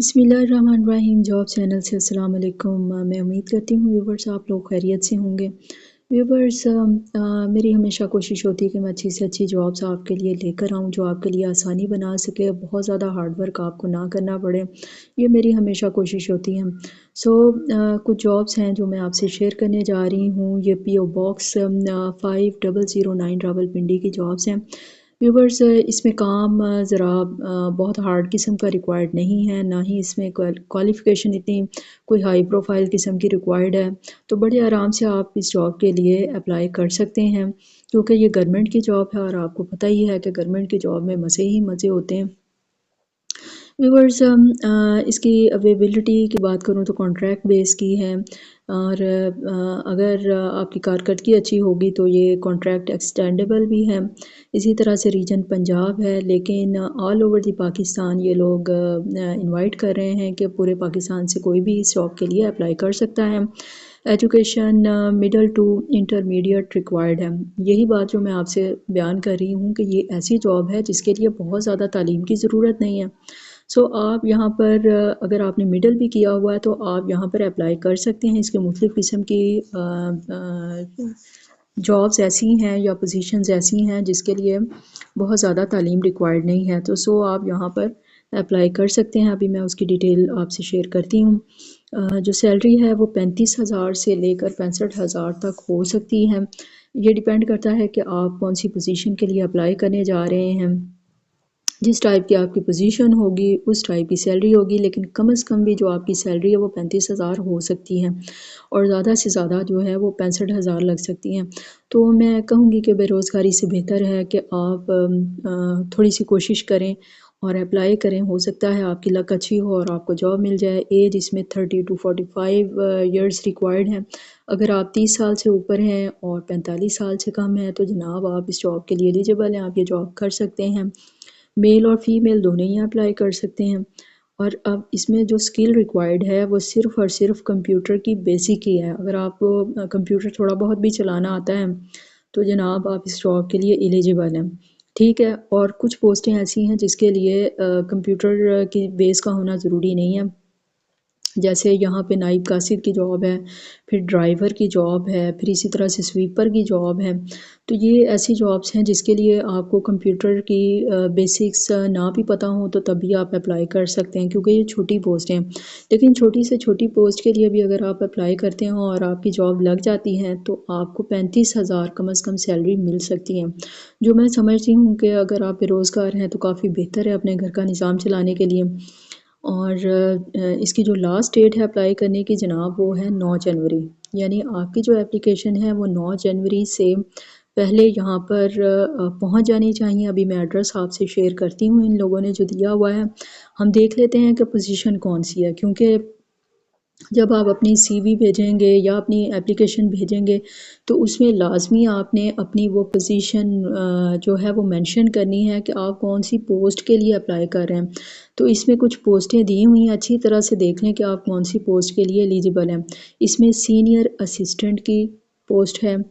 बिस्मिल्लाहिर्रहमानिर्रहीम। Job channel से अस्सलाम वालेकुम। मैं उम्मीद करती हूँ व्यूवर्स आप लोग खैरियत से होंगे। व्यूवर्स मेरी हमेशा कोशिश होती है कि मैं अच्छी से अच्छी जॉब्स आपके लिए लेकर आऊँ जो आपके लिए आसानी बना सके, बहुत ज़्यादा हार्ड वर्क आपको ना करना पड़े, ये मेरी हमेशा कोशिश होती है। कुछ जॉब्स हैं जो मैं आपसे शेयर करने जा रही हूँ। ये PO बॉक्स 5009 रावलपिंडी की जॉब्स हैं। व्यूवर्स इसमें काम ज़रा बहुत हार्ड किस्म का रिक्वायर्ड नहीं है, ना ही इसमें क्वालिफ़िकेशन इतनी कोई हाई प्रोफाइल किस्म की रिक्वायर्ड है। तो बड़े आराम से आप इस जॉब के लिए अप्लाई कर सकते हैं, क्योंकि ये गवर्नमेंट की जॉब है और आपको पता ही है कि गवर्नमेंट की जॉब में मज़े ही मज़े होते हैं। व्यूअर्स इसकी अवेलेबिलिटी की बात करूँ तो कॉन्ट्रैक्ट बेस की है और अगर आपकी कारकर्दगी अच्छी होगी तो ये कॉन्ट्रैक्ट एक्सटेंडेबल भी है। इसी तरह से रीजन पंजाब है, लेकिन ऑल ओवर दी पाकिस्तान ये लोग इनवाइट कर रहे हैं कि पूरे पाकिस्तान से कोई भी इस जॉब के लिए अप्लाई कर सकता है। Education middle to intermediate required है। यही बात जो मैं आपसे बयान कर रही हूँ कि ये ऐसी जॉब है जिसके लिए बहुत ज़्यादा तालीम की ज़रूरत नहीं है। आप यहाँ पर अगर आपने मिडल भी किया हुआ है तो आप यहाँ पर अप्लाई कर सकते हैं। इसके मुख्तलिफ़ किस्म की जॉब्स ऐसी हैं या पोजीशंस ऐसी हैं जिसके लिए बहुत ज़्यादा तालीम रिक्वायर्ड नहीं है। आप यहाँ पर अप्लाई कर सकते हैं। अभी मैं उसकी डिटेल आपसे शेयर करती हूँ। जो सैलरी है वो 35,000 से लेकर 65,000 तक हो सकती है। ये डिपेंड करता है कि आप कौन सी पोजीशन के लिए अप्लाई करने जा रहे हैं। जिस टाइप की आपकी पोजीशन होगी उस टाइप की सैलरी होगी, लेकिन कम से कम भी जो आपकी सैलरी है वो 35,000 हो सकती है और ज़्यादा से ज़्यादा जो है वो 65,000 लग सकती हैं। तो मैं कहूँगी कि बेरोज़गारी से बेहतर है कि आप थोड़ी सी कोशिश करें और अप्लाई करें। हो सकता है आपकी लक अच्छी हो और आपको जॉब मिल जाए। एज इसमें 30 टू 45 ईयर्स रिक्वायर्ड है। अगर आप 30 साल से ऊपर हैं और 45 साल से कम है तो जनाब आप इस जॉब के लिए एलिजिबल हैं, आप ये जॉब कर सकते हैं। मेल और फीमेल दोनों ही अप्लाई कर सकते हैं। और अब इसमें जो स्किल रिक्वायर्ड है वो सिर्फ़ और सिर्फ कंप्यूटर की बेसिक ही है। अगर आपको कंप्यूटर थोड़ा बहुत भी चलाना आता है तो जनाब आप इस जॉब के लिए एलिजिबल हैं, ठीक है। और कुछ पोस्टें ऐसी हैं जिसके लिए कंप्यूटर की बेस का होना ज़रूरी नहीं है। जैसे यहाँ पे नाइब कासिद की जॉब है, फिर ड्राइवर की जॉब है, फिर इसी तरह से स्वीपर की जॉब है। तो ये ऐसी जॉब्स हैं जिसके लिए आपको कंप्यूटर की बेसिक्स ना भी पता हो तो तब भी आप अप्लाई कर सकते हैं, क्योंकि ये छोटी पोस्ट हैं। लेकिन छोटी से छोटी पोस्ट के लिए भी अगर आप अप्लाई करते हो और आपकी जॉब लग जाती है तो आपको 35,000 कम से कम सैलरी मिल सकती है, जो मैं समझती हूँ कि अगर आप बेरोज़गार हैं तो काफ़ी बेहतर है अपने घर का निज़ाम चलाने के लिए। और इसकी जो लास्ट डेट है अप्लाई करने की जनाब वो है 9 जनवरी। यानी आपकी जो एप्लीकेशन है वो 9 जनवरी से पहले यहाँ पर पहुँच जानी चाहिए। अभी मैं एड्रेस आपसे शेयर करती हूँ इन लोगों ने जो दिया हुआ है। हम देख लेते हैं कि पोजीशन कौन सी है, क्योंकि जब आप अपनी CV भेजेंगे या अपनी एप्लीकेशन भेजेंगे तो उसमें लाज़मी आपने अपनी वो पोजीशन जो है वो मेंशन करनी है कि आप कौन सी पोस्ट के लिए अप्लाई कर रहे हैं। तो इसमें कुछ पोस्टें दी हुई हैं, अच्छी तरह से देख लें कि आप कौन सी पोस्ट के लिए एलिजिबल हैं। इसमें सीनियर असिस्टेंट की पोस्ट है,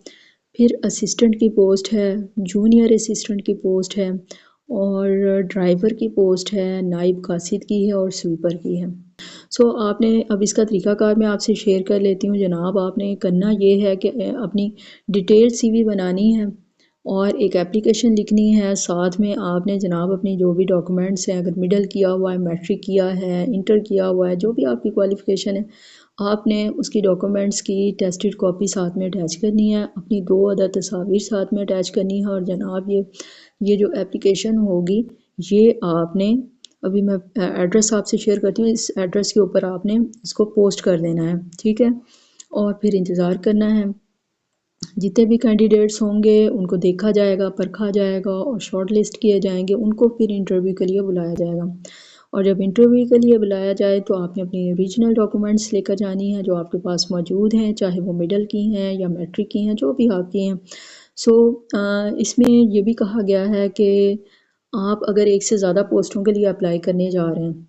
फिर असिस्टेंट की पोस्ट है, जूनियर असिस्टेंट की पोस्ट है और ड्राइवर की पोस्ट है, नाइब कासिद की है और स्वीपर की है। आपने अब इसका तरीक़ाकार मैं आपसे शेयर कर लेती हूँ जनाब। आपने करना ये है कि अपनी डिटेल CV बनानी है और एक एप्लीकेशन लिखनी है। साथ में आपने जनाब अपनी जो भी डॉक्यूमेंट्स हैं, अगर मिडल किया हुआ है, मैट्रिक किया है, इंटर किया हुआ है, जो भी आपकी क्वालिफ़िकेशन है, आपने उसकी डॉक्यूमेंट्स की टेस्टेड कॉपी साथ में अटैच करनी है। अपनी 2 अदद तस्वीर साथ में अटैच करनी है और जनाब ये जो एप्लीकेशन होगी ये आपने अभी मैं एड्रेस आपसे शेयर करती हूँ। इस एड्रेस के ऊपर आपने इसको पोस्ट कर देना है, ठीक है। और फिर इंतज़ार करना है। जितने भी कैंडिडेट्स होंगे उनको देखा जाएगा, परखा जाएगा और शॉर्ट लिस्ट किए जाएंगे। उनको फिर इंटरव्यू के लिए बुलाया जाएगा और जब इंटरव्यू के लिए बुलाया जाए तो आपने अपनी ओरिजिनल डॉक्यूमेंट्स लेकर जानी है जो आपके पास मौजूद हैं, चाहे वो मिडल की हैं या मैट्रिक की हैं, जो भी आपकी हैं। इसमें ये भी कहा गया है कि आप अगर एक से ज़्यादा पोस्टों के लिए अप्लाई करने जा रहे हैं,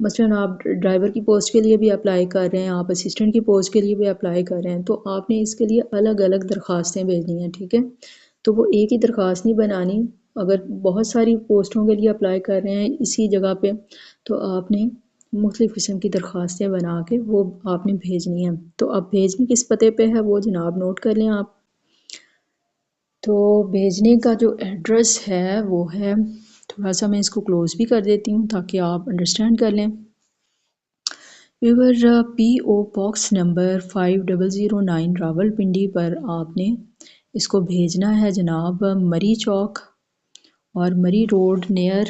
मसलन आप ड्राइवर की पोस्ट के लिए भी अप्लाई कर रहे हैं, आप असिस्टेंट की पोस्ट के लिए भी अप्लाई कर रहे हैं, तो आपने इसके लिए अलग अलग दरख्वास्तें भेजनी हैं, ठीक है। तो वो एक ही दरख्वास्त नहीं बनानी। अगर बहुत सारी पोस्टों के लिए अप्लाई कर रहे हैं इसी जगह पे तो आपने مختلف قسم کی درخواستیں بنا کے وہ آپ نے بھیجنی ہیں۔ تو اب بھیجنی کس پتے پہ ہے وہ جناب نوٹ کر لیں آپ۔ تو بھیجنے کا جو ایڈریس ہے وہ ہے، تھوڑا سا میں اس کو کلوز بھی کر دیتی ہوں تاکہ آپ انڈرسٹینڈ کر لیں۔ ویور پی او باکس نمبر 5009 راولپنڈی پر آپ نے اس کو بھیجنا ہے جناب، مری چوک اور مری روڈ نیئر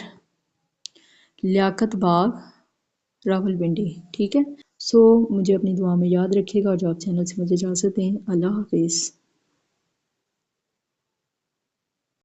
لیاقت باغ راولپنڈی، ٹھیک ہے۔ سو مجھے اپنی دعا میں یاد رکھیے گا، اور جو آپ چینل سے مجھے اجازت دیں، اللہ حافظ۔